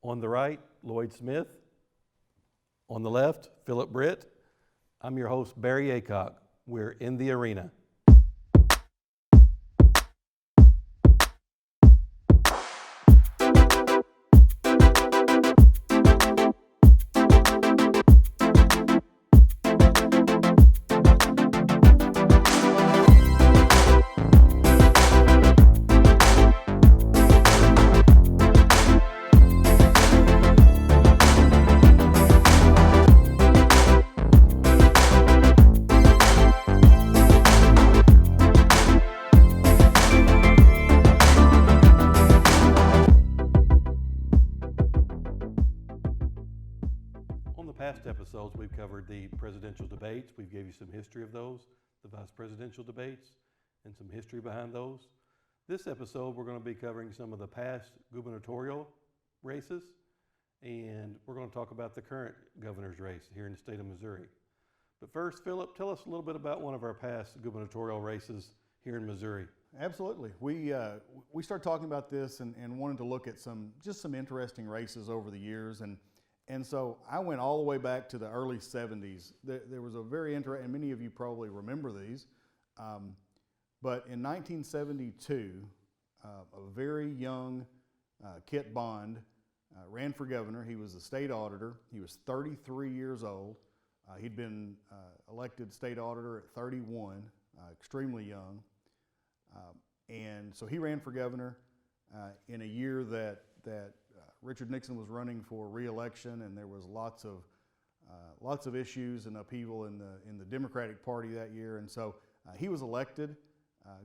On the right, Lloyd Smith. On the left, Phillip Britt. I'm your host, Barry Aycorp. We're in the arena. Past episodes, we've covered the presidential debates. We've gave you some history of those, the vice presidential debates, and some history behind those. This episode, we're going to be covering some of the past gubernatorial races, and we're going to talk about the current governor's race here in the state of Missouri. But first, Phillip, tell us a little bit about one of our past gubernatorial races here in Missouri. Absolutely. We started talking about this and wanted to look at some interesting races over the years. And so I went all the way back to the early 70s. There was a very interesting, and many of you probably remember these, but in 1972, a very young Kit Bond ran for governor. He was a state auditor. He was 33 years old. He'd been elected state auditor at 31, extremely young. And so he ran for governor in a year that Richard Nixon was running for re-election, and there was lots of issues and upheaval in the Democratic Party that year, and so he was elected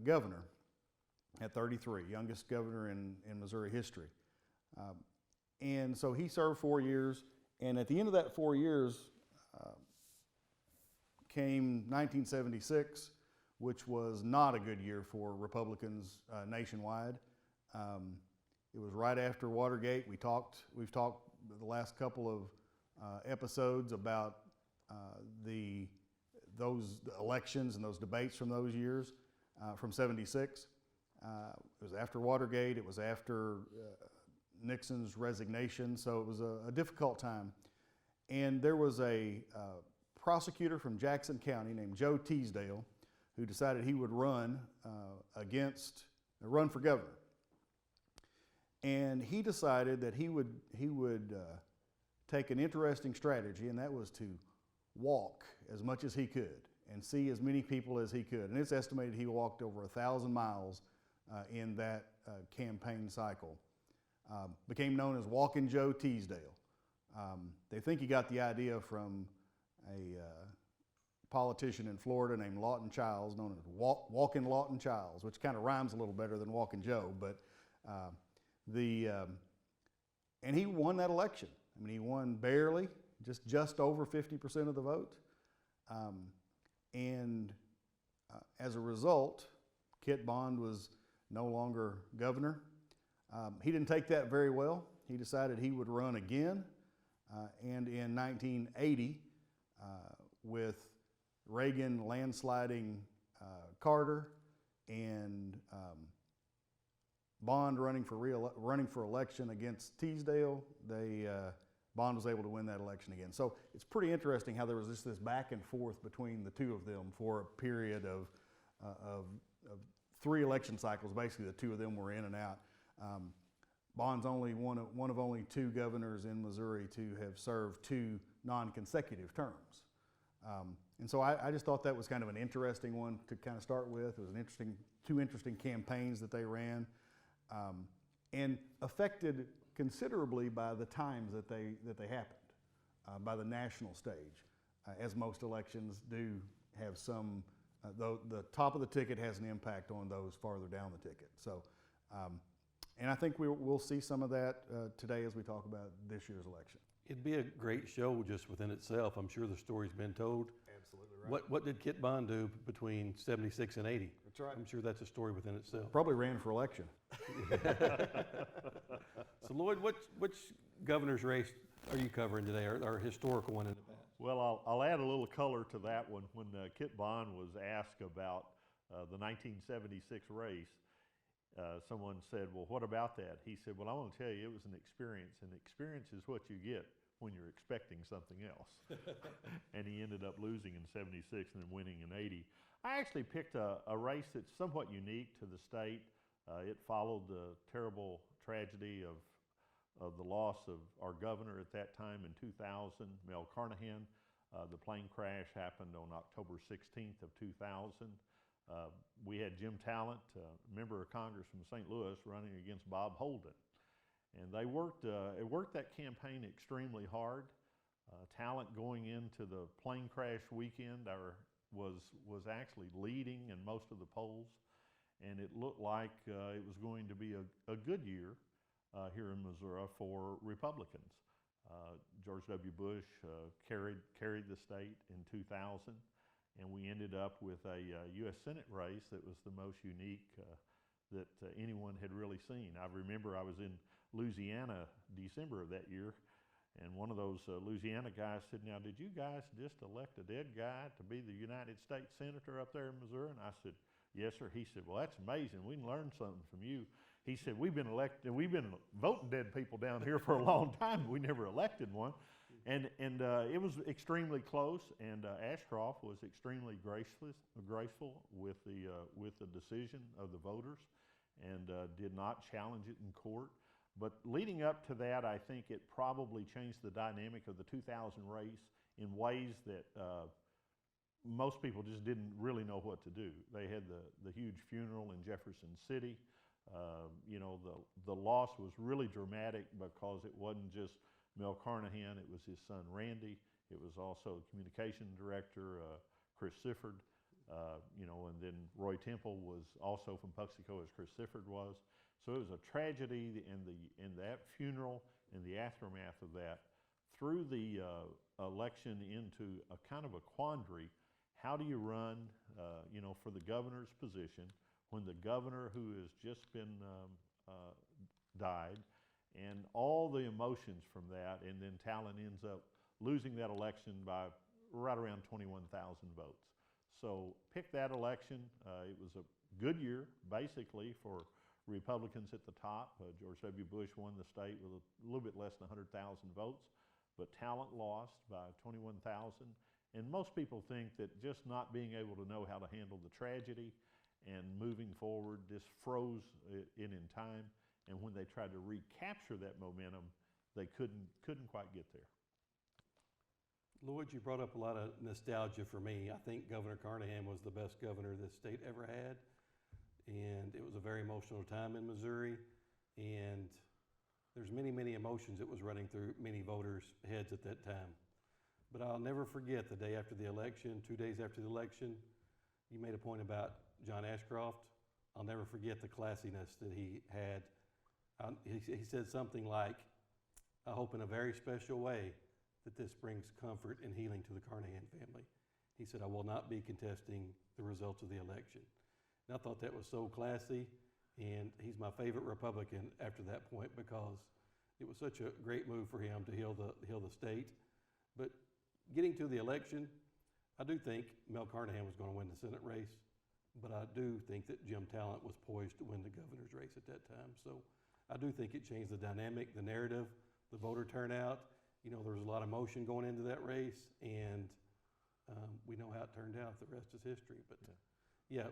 governor at 33, youngest governor in Missouri history. And so he served 4 years, and at the end of that 4 years came 1976, which was not a good year for Republicans nationwide. It was right after Watergate. We've talked the last couple of episodes about those elections and those debates from those years, from '76. It was after Watergate. It was after Nixon's resignation, so it was a difficult time. And there was a prosecutor from Jackson County named Joe Teasdale who decided he would run for governor. And he decided that he would take an interesting strategy, and that was to walk as much as he could and see as many people as he could. And it's estimated he walked over 1,000 miles in that campaign cycle. Became known as Walking Joe Teasdale. They think he got the idea from a politician in Florida named Lawton Chiles, known as Walking Lawton Chiles, which kind of rhymes a little better than Walking Joe, but and he won that election. I mean, he won barely, just over 50% of the vote. As a result, Kit Bond was no longer governor. He didn't take that very well. He decided he would run again. And in 1980, with Reagan landsliding Carter and Bond running for election against Teasdale, Bond was able to win that election again. So it's pretty interesting how there was this back and forth between the two of them for a period of 3 election cycles. Basically, the two of them were in and out. Bond's only one of only 2 governors in Missouri to have served 2 non-consecutive terms. And so I just thought that was kind of an interesting one to kind of start with. It was 2 interesting campaigns that they ran. And affected considerably by the times that they happened, by the national stage, as most elections do have some. The top of the ticket has an impact on those farther down the ticket. So, and I think we'll see some of that today as we talk about this year's election. It'd be a great show just within itself. I'm sure the story's been told. Absolutely right. What did Kit Bond do between 76 and 80? That's right. I'm sure that's a story within itself. Probably ran for election. So Lloyd, which governor's race are you covering today, or a historical one in the past? Well, I'll add a little color to that one. When Kit Bond was asked about the 1976 race, someone said, well, what about that? He said, well, I want to tell you, it was an experience, and experience is what you get when you're expecting something else. And he ended up losing in 76 and then winning in 80. I actually picked a race that's somewhat unique to the state. It followed the terrible tragedy of the loss of our governor at that time in 2000, Mel Carnahan. The plane crash happened on October 16th of 2000. We had Jim Talent, member of Congress from St. Louis, running against Bob Holden. And they worked that campaign extremely hard. Talent going into the plane crash weekend was actually leading in most of the polls. And it looked like it was going to be a good year here in Missouri for Republicans. George W. Bush carried the state in 2000. And we ended up with a U.S. Senate race that was the most unique that anyone had really seen. I remember I was in Louisiana December of that year, and one of those Louisiana guys said, now, did you guys just elect a dead guy to be the United States Senator up there in Missouri? And I said, yes, sir. He said, well, that's amazing. We can learn something from you. He said, we've been voting dead people down here for a long time. We never elected one. And it was extremely close, and Ashcroft was extremely graceful with the decision of the voters, and did not challenge it in court. But leading up to that, I think it probably changed the dynamic of the 2000 race in ways that most people just didn't really know what to do. They had the huge funeral in Jefferson City. You know, the loss was really dramatic because it wasn't just Mel Carnahan, it was his son Randy, it was also communication director Chris Sifford, you know, and then Roy Temple was also from Puxico as Chris Sifford was. So it was a tragedy in that funeral and the aftermath of that. Through the election into a kind of a quandary, how do you run, you know, for the governor's position when the governor who has just been died, and all the emotions from that, and then Talon ends up losing that election by right around 21,000 votes. So pick that election. It was a good year, basically, for Republicans at the top. George W. Bush won the state with a little bit less than 100,000 votes, but Talent lost by 21,000. And most people think that just not being able to know how to handle the tragedy and moving forward just froze it in time. And when they tried to recapture that momentum, they couldn't quite get there. Lloyd, you brought up a lot of nostalgia for me. I think Governor Carnahan was the best governor this state ever had. And it was a very emotional time in Missouri. And there's many, many emotions that was running through many voters' heads at that time. But I'll never forget the day after the election, 2 days after the election, you made a point about John Ashcroft. I'll never forget the classiness that he had. He said something like, I hope in a very special way that this brings comfort and healing to the Carnahan family. He said, I will not be contesting the results of the election. And I thought that was so classy, and he's my favorite Republican after that point because it was such a great move for him to heal the state. But getting to the election, I do think Mel Carnahan was going to win the Senate race, but I do think that Jim Talent was poised to win the governor's race at that time. So I do think it changed the dynamic, the narrative, the voter turnout. You know, there was a lot of emotion going into that race, and we know how it turned out. The rest is history. But yeah,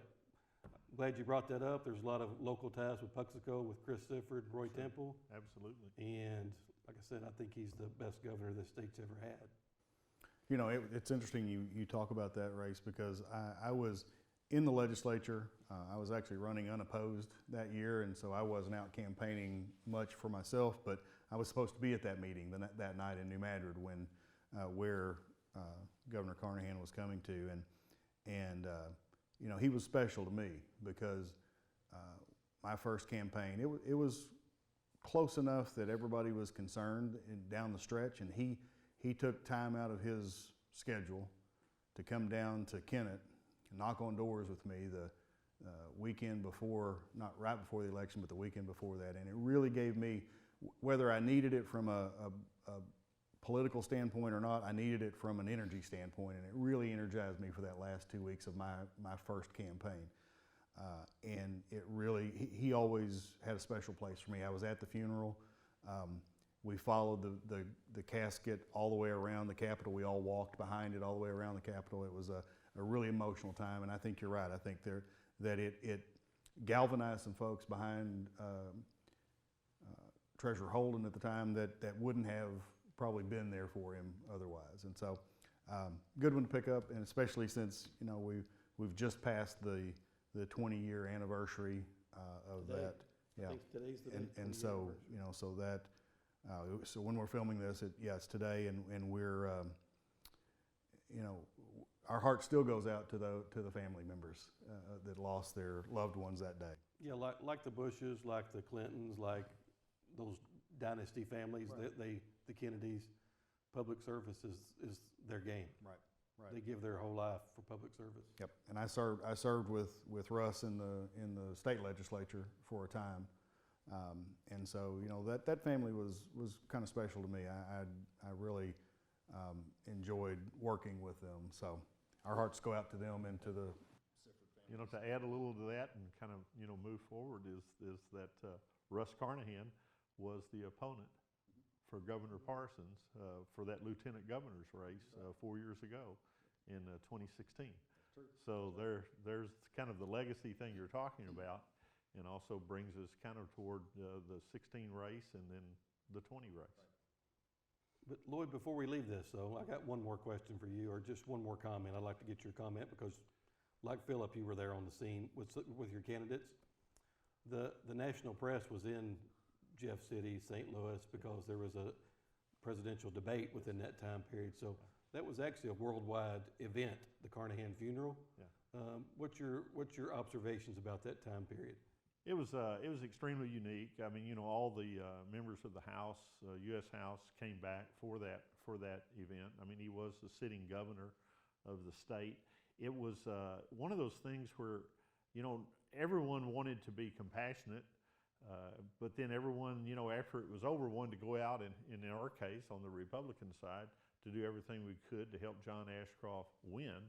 I'm glad you brought that up. There's a lot of local ties with Puxico, with Chris Sifford, Roy Temple. Absolutely. And like I said, I think he's the best governor this state's ever had. You know, it's interesting you talk about that race because I was in the legislature. I was actually running unopposed that year, and so I wasn't out campaigning much for myself, but I was supposed to be at that meeting that night in New Madrid when where Governor Carnahan was coming to, and you know, he was special to me because my first campaign, it was close enough that everybody was concerned down the stretch, and he took time out of his schedule to come down to Kennett, knock on doors with me the weekend before, not right before the election, but the weekend before that. And it really gave me, whether I needed it from a political standpoint or not, I needed it from an energy standpoint, and it really energized me for that last 2 weeks of my first campaign. And it really, he always had a special place for me. I was at the funeral. We followed the casket all the way around the Capitol. We all walked behind it all the way around the Capitol. It was a really emotional time, and I think you're right. I think that it galvanized some folks behind Treasurer Holden at the time that wouldn't have probably been there for him otherwise. And so, good one to pick up, and especially since we've just passed the 20-year anniversary of Today. that. I Yeah, think today's the date. and so so that so when we're filming this, it's today, and we're our heart still goes out to the family members that lost their loved ones that day. Yeah, like the Bushes, like the Clintons, like those dynasty families, Right. the Kennedys, public service is their game. Right. They give their whole life for public service. Yep. And I served with Russ in the state legislature for a time, and so that family was kind of special to me. I really enjoyed working with them. So our hearts go out to them and to the. To add a little to that and kind of move forward is that Russ Carnahan was the opponent for Governor Parsons for that lieutenant governor's race 4 years ago in 2016. So there's kind of the legacy thing you're talking about, and also brings us kind of toward the 16 race and then the 20 race. But Lloyd, before we leave this, though, I got one more question for you, or just one more comment. I'd like to get your comment because, like Phillip, you were there on the scene with your candidates. The national press was in Jeff City, St. Louis, because there was a presidential debate within that time period. So that was actually a worldwide event, the Carnahan funeral. Yeah. What's your observations about that time period? It was extremely unique. I mean, all the members of the House, U.S. House, came back for that event. I mean, he was the sitting governor of the state. It was one of those things where, everyone wanted to be compassionate, but then everyone, after it was over, wanted to go out and, in our case, on the Republican side, to do everything we could to help John Ashcroft win.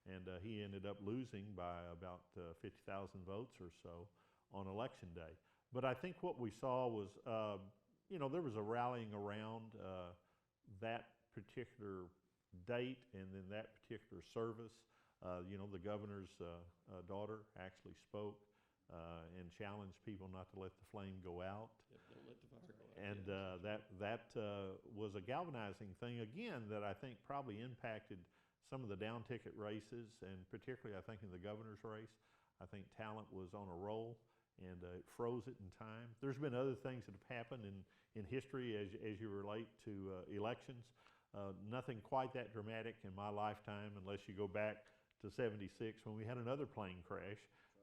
And he ended up losing by about 50,000 votes or so on election day. But I think what we saw was, there was a rallying around that particular date and then that particular service. The governor's daughter actually spoke and challenged people not to let the flame go out. Yep, don't let the fire go out. And that was a galvanizing thing, again, that I think probably impacted some of the down ticket races, and particularly I think in the governor's race. I think talent was on a roll, and it froze it in time. There's been other things that have happened in history as you relate to elections. Nothing quite that dramatic in my lifetime, unless you go back to '76 when we had another plane crash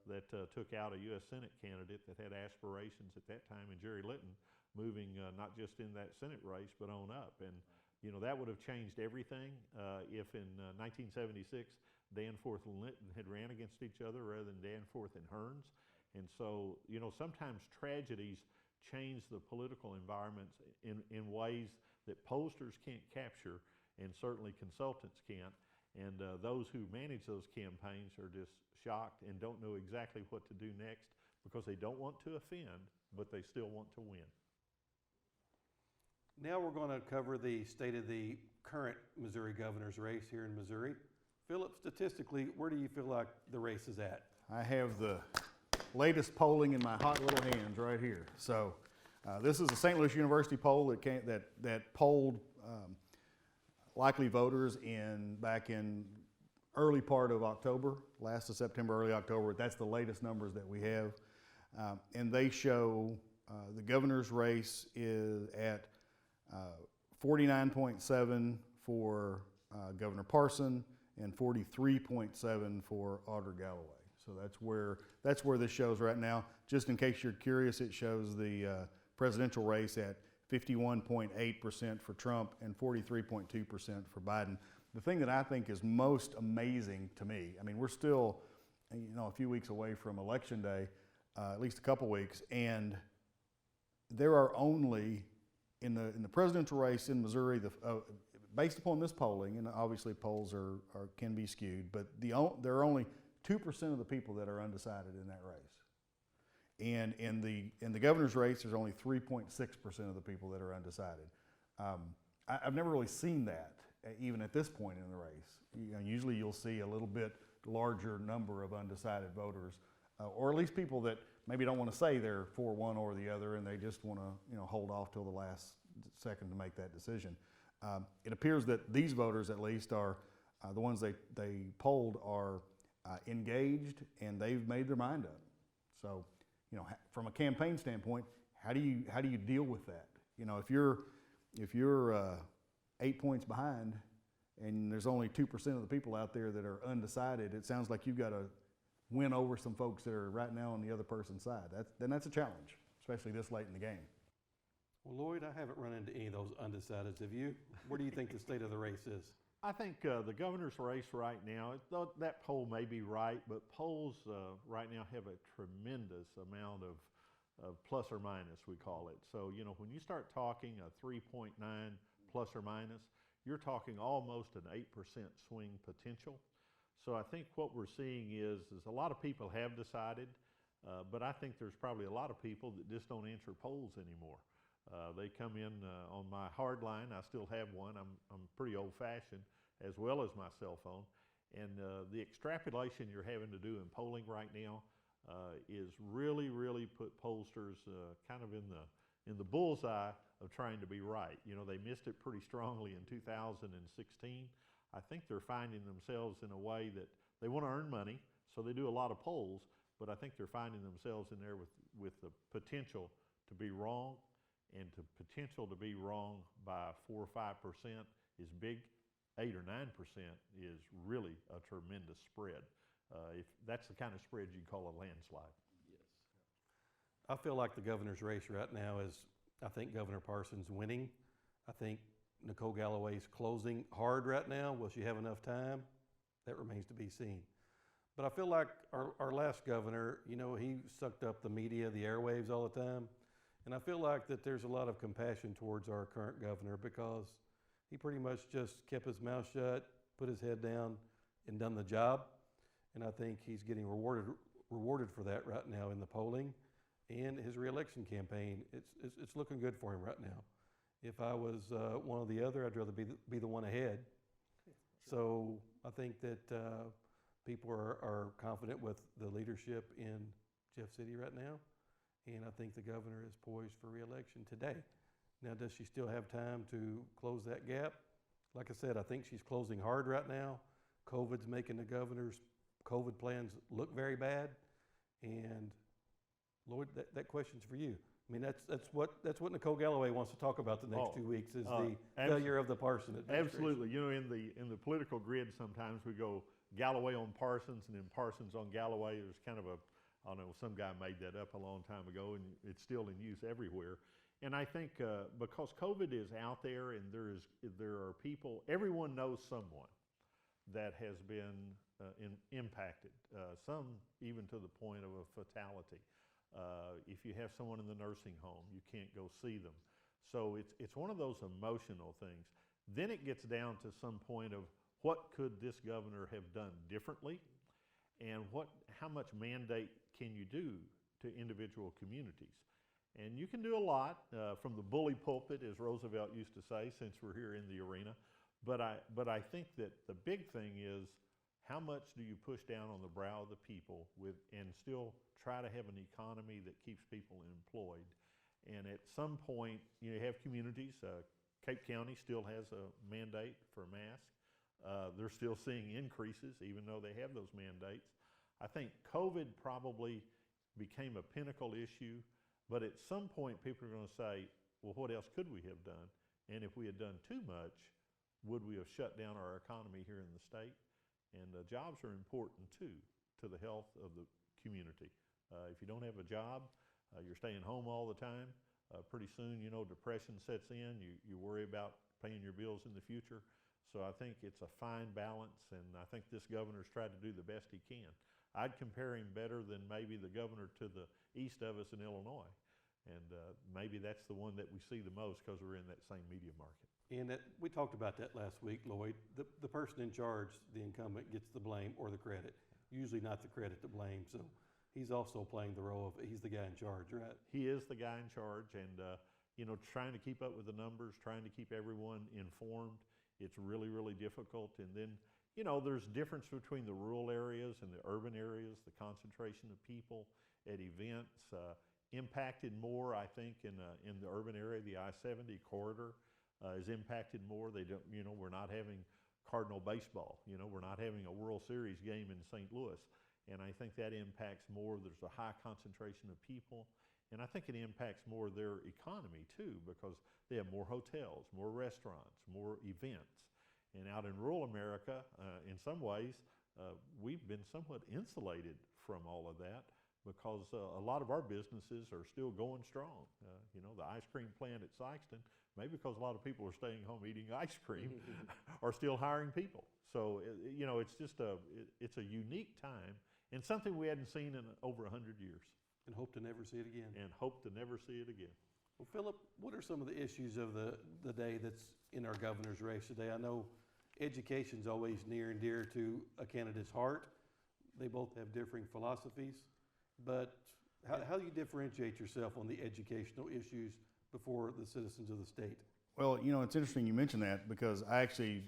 that took out a U.S. Senate candidate that had aspirations at that time, in Jerry Litton, moving not just in that Senate race but on up. And that would have changed everything if in 1976 Danforth and Litton had ran against each other rather than Danforth and Hearns. And so, sometimes tragedies change the political environments in ways that pollsters can't capture, and certainly consultants can't. And those who manage those campaigns are just shocked and don't know exactly what to do next, because they don't want to offend, but they still want to win. Now we're going to cover the state of the current Missouri governor's race here in Missouri. Phillip, statistically, where do you feel like the race is at? I have the latest polling in my hot little hands right here. So this is a St. Louis University poll that polled likely voters back in early part of October, last of September, early October. That's the latest numbers that we have. And they show the governor's race is at 49.7 for Governor Parson and 43.7 for Auditor Galloway. So that's where this shows right now. Just in case you're curious, it shows the presidential race at 51.8% for Trump and 43.2% for Biden. The thing that I think is most amazing to me, I mean, we're still, a few weeks away from Election Day, at least a couple weeks, and there are only in the presidential race in Missouri, based upon this polling, and obviously polls can be skewed, but there are only 2% of the people that are undecided in that race. And in the governor's race, there's only 3.6% of the people that are undecided. I've never really seen that, even at this point in the race. You know, usually you'll see a little bit larger number of undecided voters, or at least people that maybe don't want to say they're for one or the other, and they just want to hold off till the last second to make that decision. It appears that these voters, at least, are the ones they polled are engaged, and they've made their mind up. So, from a campaign standpoint, how do you deal with that? If you're 8 points behind, and there's only 2% of the people out there that are undecided, it sounds like you've got to win over some folks that are right now on the other person's side. That's a challenge, especially this late in the game. Well, Lloyd, I haven't run into any of those undecideds. Have you? Where do you think the state of the race is? I think the governor's race right now, that poll may be right, but polls right now have a tremendous amount of plus or minus, we call it. So, when you start talking a 3.9 plus or minus, you're talking almost an 8% swing potential. So I think what we're seeing is a lot of people have decided, but I think there's probably a lot of people that just don't answer polls anymore. They come in on my hard line. I still have one. I'm pretty old-fashioned, as well as my cell phone. And the extrapolation you're having to do in polling right now is really put pollsters kind of in the bullseye of trying to be right. They missed it pretty strongly in 2016. I think they're finding themselves in a way that they want to earn money, so they do a lot of polls, but I think they're finding themselves in there with the potential to be wrong, and the potential to be wrong by 4 or 5% is big. 8 or 9% is really a tremendous spread. If that's the kind of spread you call a landslide. Yes. I feel like the governor's race right now is, I think Governor Parson's winning. I think Nicole Galloway's closing hard right now. Will she have enough time? That remains to be seen. But I feel like our last governor, he sucked up the media, the airwaves all the time. And I feel like that there's a lot of compassion towards our current governor, because he pretty much just kept his mouth shut, put his head down, and done the job. And I think he's getting rewarded for that right now in the polling and his reelection campaign. It's looking good for him right now. If I was one or the other, I'd rather be the one ahead. So I think that people are confident with the leadership in Jeff City right now, and I think the governor is poised for reelection today. Now, does she still have time to close that gap? Like I said, I think she's closing hard right now. COVID's making the governor's COVID plans look very bad, and Lloyd, that question's for you. I mean, that's what Nicole Galloway wants to talk about the next 2 weeks is the failure of the Parson administration. Absolutely. In the political grid, sometimes we go Galloway on Parsons and then Parsons on Galloway. There's kind of I don't know, some guy made that up a long time ago, and it's still in use everywhere. And I think because COVID is out there, and there are people, everyone knows someone that has been impacted, some even to the point of a fatality. If you have someone in the nursing home, you can't go see them. So it's one of those emotional things. Then it gets down to some point of what could this governor have done differently, and how much mandate can you do to individual communities? And you can do a lot from the bully pulpit, as Roosevelt used to say, since we're here in the arena. But I think that the big thing is, how much do you push down on the brow of the people and still try to have an economy that keeps people employed? And at some point, you have communities. Cape County still has a mandate for masks. They're still seeing increases, even though they have those mandates. I think COVID probably became a pinnacle issue, but at some point, people are going to say, well, what else could we have done? And if we had done too much, would we have shut down our economy here in the state? And jobs are important, too, to the health of the community. If you don't have a job, you're staying home all the time. Pretty soon, depression sets in. You worry about paying your bills in the future. So I think it's a fine balance, and I think this governor's tried to do the best he can. I'd compare him better than maybe the governor to the east of us in Illinois. And maybe that's the one that we see the most because we're in that same media market. And we talked about that last week, Lloyd. The person in charge, the incumbent, gets the blame or the credit. usually not the credit to blame. So he's also playing the role of, he's the guy in charge, right? He is the guy in charge, and you know, trying to keep up with the numbers, trying to keep everyone informed, it's really, really difficult. And then, you know, there's difference between the rural areas and the urban areas, the concentration of people at events. Impacted more, I think, in the urban area. The I-70 corridor is impacted more. They don't, you know, we're not having Cardinal baseball. You know, we're not having a World Series game in St. Louis, and I think that impacts more. There's a high concentration of people, and I think it impacts more their economy too, because they have more hotels, more restaurants, more events. And out in rural America, in some ways, we've been somewhat insulated from all of that, because a lot of our businesses are still going strong. You know, the ice cream plant at Sykeston, maybe because a lot of people are staying home eating ice cream, are still hiring people. So, you know, it's just it's a unique time, and something we hadn't seen in over 100 years. And hope to never see it again. And hope to never see it again. Well, Phillip, what are some of the issues of the day that's in our governor's race today? I know education's always near and dear to a candidate's heart. They both have differing philosophies. But how do you differentiate yourself on the educational issues before the citizens of the state? Well, you know, it's interesting you mention that, because I actually,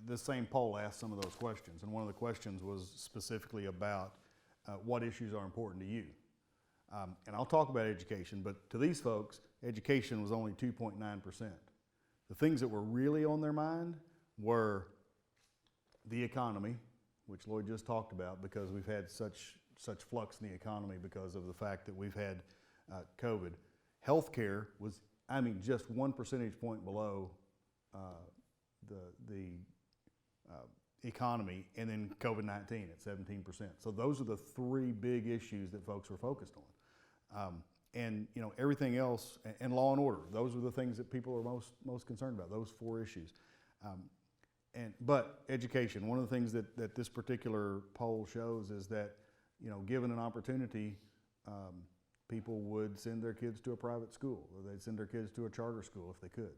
the same poll asked some of those questions, and one of the questions was specifically about what issues are important to you. And I'll talk about education, but to these folks, education was only 2.9%. The things that were really on their mind were the economy, which Lloyd just talked about, because we've had such flux in the economy because of the fact that we've had COVID. Healthcare was, I mean, just 1 percentage point below the economy, and then COVID-19 at 17%. So those are the three big issues that folks were focused on. And you know, everything else, and law and order, those are the things that people are most concerned about, those four issues. But education, one of the things that this particular poll shows is that, you know, given an opportunity, people would send their kids to a private school, or they'd send their kids to a charter school if they could.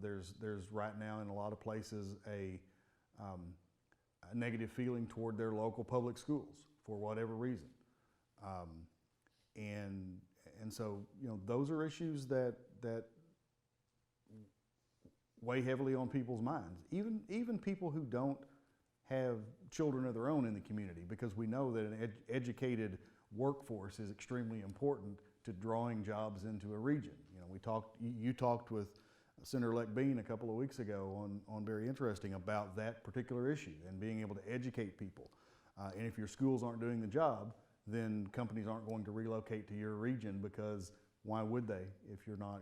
There's right now in a lot of places a negative feeling toward their local public schools for whatever reason. And so, you know, those are issues that weigh heavily on people's minds, even people who don't have children of their own in the community, because we know that an educated workforce is extremely important to drawing jobs into a region. You know, you talked with Senator-elect Bean a couple of weeks ago on very interesting about that particular issue and being able to educate people. And if your schools aren't doing the job, then companies aren't going to relocate to your region, because why would they if you're not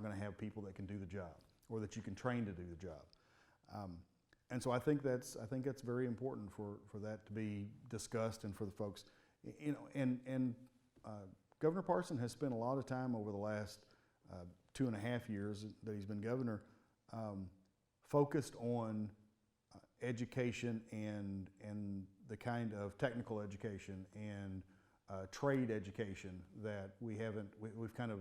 going to have people that can do the job, or that you can train to do the job. And so I think that's very important for that to be discussed, and for the folks, you know, and Governor Parson has spent a lot of time over the last 2.5 years that he's been governor, focused on education and the kind of technical education and trade education that we've kind of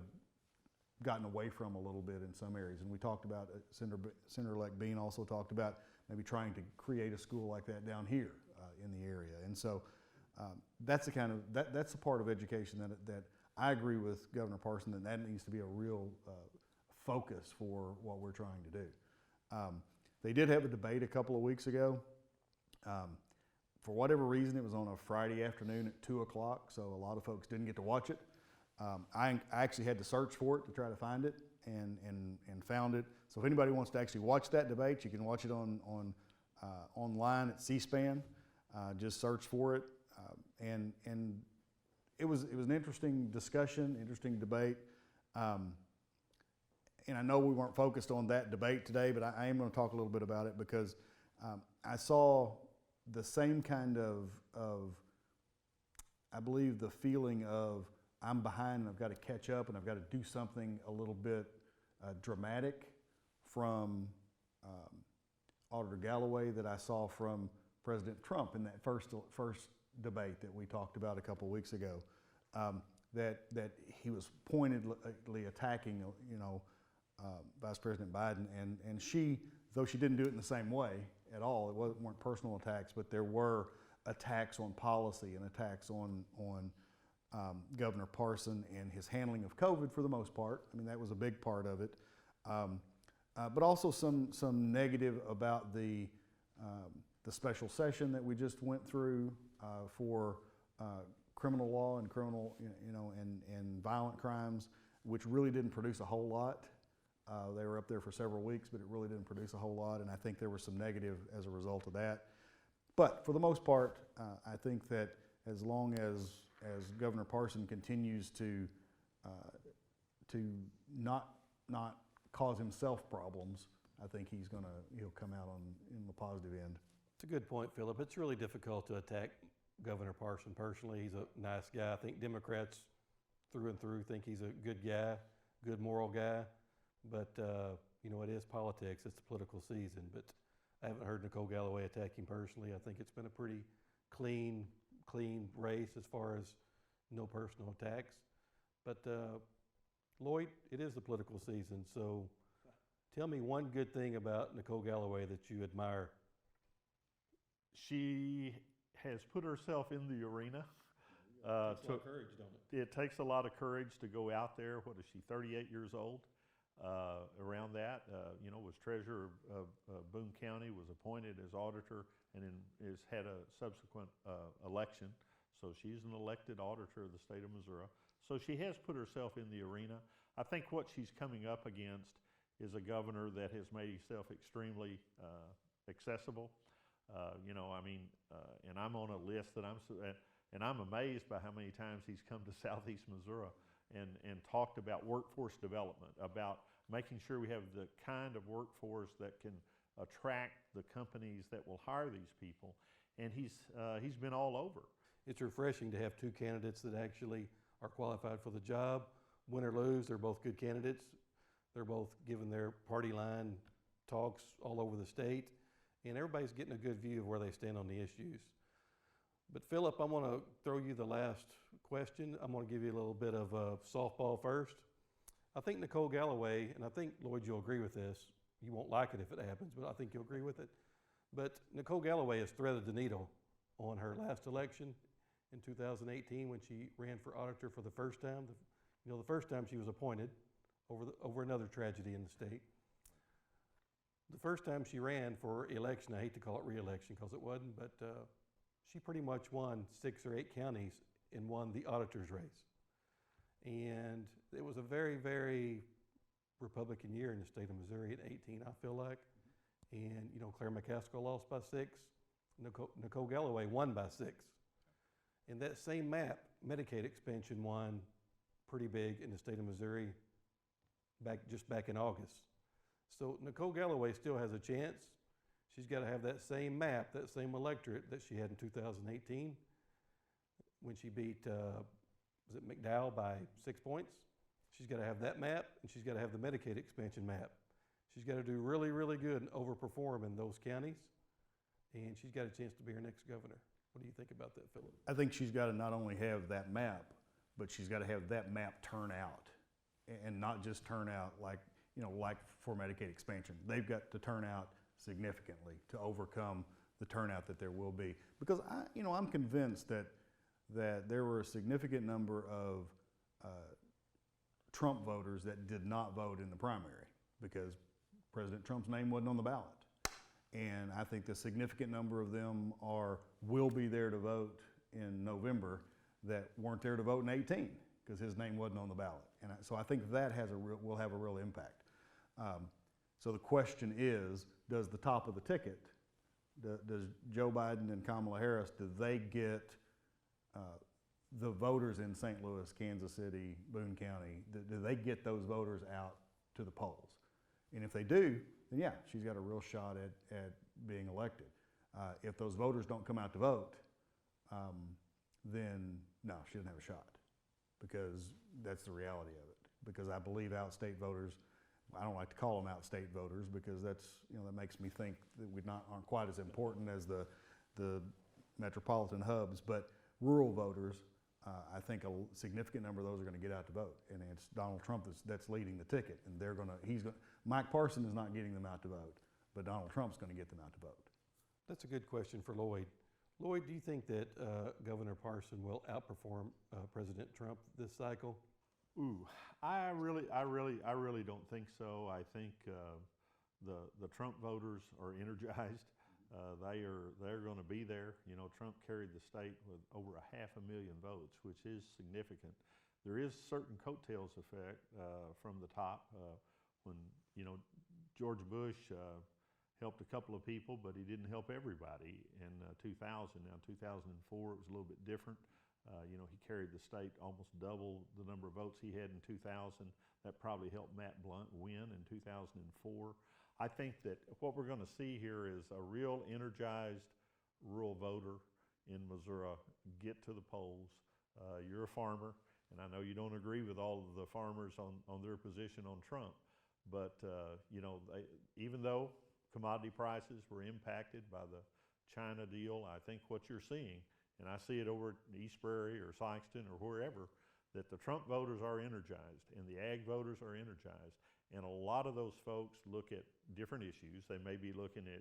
gotten away from a little bit in some areas. And we talked about, Senator-elect Bean also talked about maybe trying to create a school like that down here in the area. And so that's the part of education that I agree with Governor Parson, that needs to be a real focus for what we're trying to do. They did have a debate a couple of weeks ago. For whatever reason, it was on a Friday afternoon at 2 o'clock, so a lot of folks didn't get to watch it. I actually had to search for it to try to find it, and found it. So if anybody wants to actually watch that debate, you can watch it online at C-SPAN. Just search for it, and it was an interesting discussion, interesting debate. And I know we weren't focused on that debate today, but I am going to talk a little bit about it, because I saw the same kind of I believe the feeling of I'm behind and I've got to catch up and I've got to do something a little bit dramatic from Auditor Galloway that I saw from President Trump in that first debate that we talked about a couple of weeks ago. That he was pointedly attacking, you know, Vice President Biden, and she, though she didn't do it in the same way at all, it weren't personal attacks, but there were attacks on policy and attacks on Governor Parson and his handling of COVID for the most part. I mean, that was a big part of it. But also some negative about the special session that we just went through for criminal law and criminal, and violent crimes, which really didn't produce a whole lot. They were up there for several weeks, but it really didn't produce a whole lot, and I think there was some negative as a result of that. But for the most part, I think that as long as Governor Parson continues to not cause himself problems, I think he'll come out in the positive end. It's a good point, Phillip. It's really difficult to attack Governor Parson personally. He's a nice guy. I think Democrats through and through think he's a good guy, good moral guy. But, it is politics. It's the political season. But I haven't heard Nicole Galloway attack him personally. I think it's been a pretty clean race as far as no personal attacks. But, Lloyd, it is the political season. So tell me one good thing about Nicole Galloway that you admire. She has put herself in the arena. Takes a lot of courage, don't it? It takes a lot of courage to go out there. What is she, 38 years old? Around that, was treasurer of Boone County, was appointed as auditor, and then has had a subsequent election. So she's an elected auditor of the state of Missouri. So she has put herself in the arena. I think what she's coming up against is a governor that has made himself extremely accessible. And I'm on a list that and I'm amazed by how many times he's come to Southeast Missouri and talked about workforce development, about making sure we have the kind of workforce that can attract the companies that will hire these people. And he's been all over. It's refreshing to have two candidates that actually are qualified for the job. Win or lose, they're both good candidates. They're both giving their party line talks all over the state, and everybody's getting a good view of where they stand on the issues. But Phillip, I'm going to throw you the last question. I'm going to give you a little bit of softball first. I think Nicole Galloway, and I think, Lloyd, you'll agree with this. You won't like it if it happens, but I think you'll agree with it. But Nicole Galloway has threaded the needle on her last election in 2018 when she ran for auditor for the first time. The first time she was appointed over another tragedy in the state. The first time she ran for election, I hate to call it re-election because it wasn't, but she pretty much won 6 or 8 counties and won the auditor's race. And it was a very, very Republican year in the state of Missouri in 18, I feel like. And, Claire McCaskill lost by 6. Nicole Galloway won by 6. And that same map, Medicaid expansion, won pretty big in the state of Missouri back in August. So Nicole Galloway still has a chance. She's got to have that same map, that same electorate that she had in 2018 when she beat, was it McDowell by 6 points? She's got to have that map, and she's got to have the Medicaid expansion map. She's got to do really, really good and overperform in those counties, and she's got a chance to be our next governor. What do you think about that, Phillip? I think she's got to not only have that map, but she's got to have that map turn out, and not just turn out like for Medicaid expansion. They've got to turn out significantly to overcome the turnout that there will be. Because I'm convinced that there were a significant number of Trump voters that did not vote in the primary because President Trump's name wasn't on the ballot. And I think the significant number of them will be there to vote in November that weren't there to vote in 18 because his name wasn't on the ballot. And so I think that will have a real impact. So the question is, does the top of the ticket, does Joe Biden and Kamala Harris, do they get the voters in St. Louis, Kansas City, Boone County, do they get those voters out to the polls? And if they do, then yeah, she's got a real shot at being elected. If those voters don't come out to vote, then no, she doesn't have a shot, because that's the reality of it. Because I believe outstate voters, I don't like to call them outstate voters because that makes me think that we aren't quite as important as the metropolitan hubs, but rural voters, I think a significant number of those are going to get out to vote, and it's Donald Trump that's leading the ticket, and Mike Parson is not getting them out to vote, but Donald Trump's going to get them out to vote. That's a good question for Lloyd. Lloyd, do you think that Governor Parson will outperform President Trump this cycle? Ooh, I really don't think so. I think the Trump voters are energized. They're going to be there. You know, Trump carried the state with over 500,000 votes, which is significant. There is certain coattails effect from the top when, you know, George Bush helped a couple of people, but he didn't help everybody in 2000. Now, 2004, it was a little bit different. You know, he carried the state almost double the number of votes he had in 2000. That probably helped Matt Blunt win in 2004. I think that what we're going to see here is a real energized rural voter in Missouri get to the polls. You're a farmer, and I know you don't agree with all of the farmers on their position on Trump, but you know, even though commodity prices were impacted by the China deal, I think what you're seeing, and I see it over at East Prairie or Sykeston or wherever, that the Trump voters are energized and the ag voters are energized. And a lot of those folks look at different issues. They may be looking at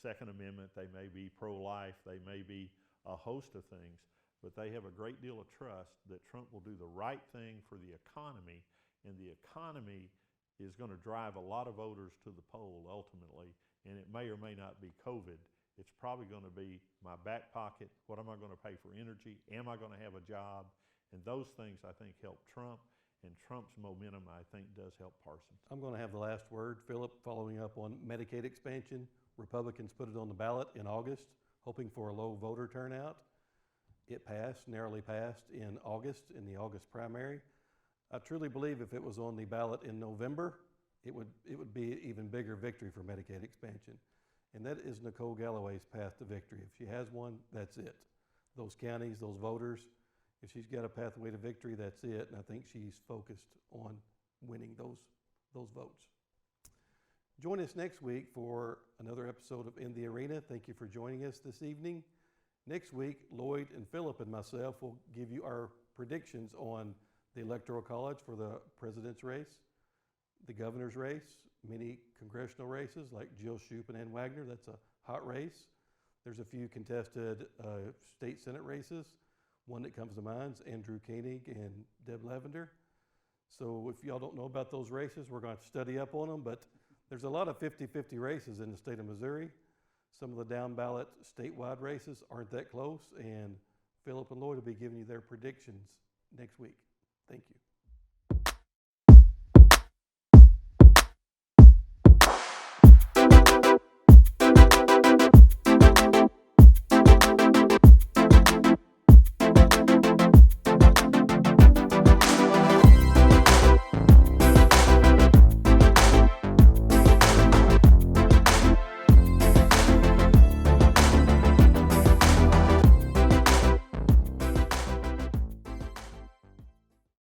Second Amendment, they may be pro-life, they may be a host of things, but they have a great deal of trust that Trump will do the right thing for the economy, and the economy is going to drive a lot of voters to the poll ultimately, and it may or may not be COVID. It's probably going to be my back pocket. What am I going to pay for energy? Am I going to have a job? And those things, I think, help Trump, and Trump's momentum, I think, does help Parson. I'm going to have the last word. Phillip, following up on Medicaid expansion, Republicans put it on the ballot in August, hoping for a low voter turnout. It passed, narrowly passed in August, in the August primary. I truly believe if it was on the ballot in November, it would be an even bigger victory for Medicaid expansion. And that is Nicole Galloway's path to victory. If she has one, that's it. Those counties, those voters, if she's got a pathway to victory, that's it. And I think she's focused on winning those votes. Join us next week for another episode of In the Arena. Thank you for joining us this evening. Next week, Lloyd and Phillip and myself will give you our predictions on the Electoral College for the president's race, the governor's race, many congressional races like Jill Shoup and Ann Wagner. That's a hot race. There's a few contested state senate races. One that comes to mind is Andrew Koenig and Deb Lavender. So if y'all don't know about those races, we're going to study up on them, but there's a lot of 50-50 races in the state of Missouri. Some of the down ballot statewide races aren't that close, and Phillip and Lloyd will be giving you their predictions next week. Thank you.